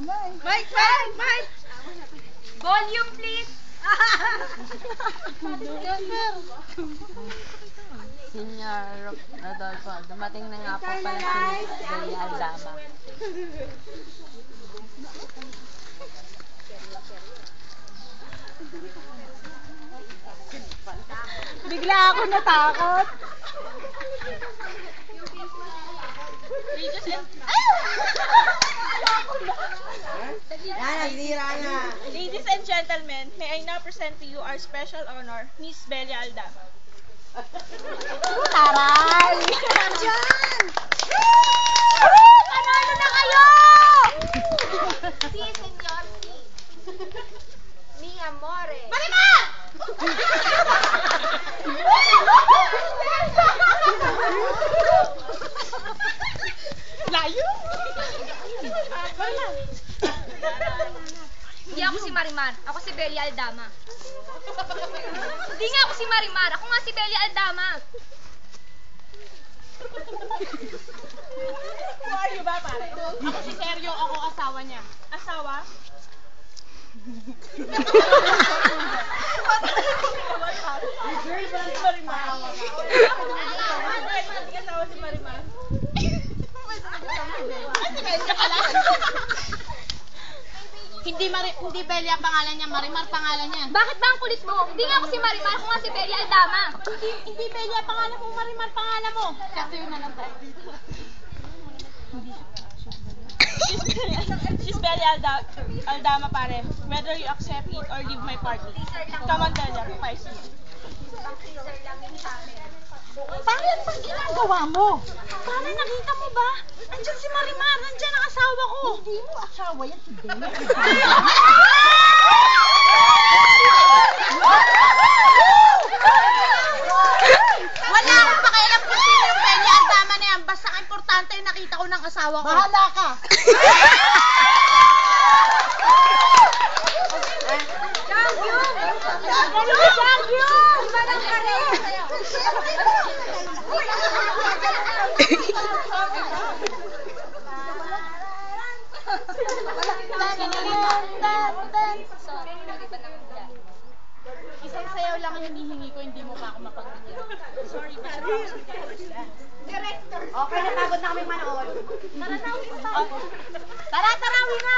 Mike! Volume, please! Senior Rodolfo, dumating na nga po pala si Bea Aldama. Bigla ako natakot. Ladies and gentlemen, may I now present to you our special honor, Miss Bea Aldama. Taray! Diyan! Panalo na kayo! Si, senyor, si. Mi amore. Marimar! Layo! Hindi ako si Marimar. Ako si Bea Aldama. Hindi nga ako si Marimar. Ako nga si Bea Aldama. Who are you ba, pare? Ako si Sergio, ako asawa niya. Asawa? Marimar. Hindi asawa si Marimar. Hindi Bea pangalan niya, Marimar pangalan niya. Bakit ba ang kulit mo? Hindi nga ako si Marimar. Ako nga si Bea Aldama. Hindi Bea pangalan mo, Marimar pangalan mo. Kasi yun na lang tayo. She's Bea Aldama, pare. Whether you accept it or leave my party. Come on, Bea. Fight me. Bakit ba ginagawa mo? Paano nakita mo ba? Andiyan si Marimar, nandiyan ang asawa ko. Hindi mo asawa yan si Bea. Wala akong pakialam kung sino yung Bea Aldama na yan. Basta importante yung nakita ko ng asawa ko. Bahala ka. Isang sayaw lang ang hinihingi ko, hindi mo pa ako mapagbigyan. Sorry, Director. Okay, napagod na kami manood. Tara, tarawin na!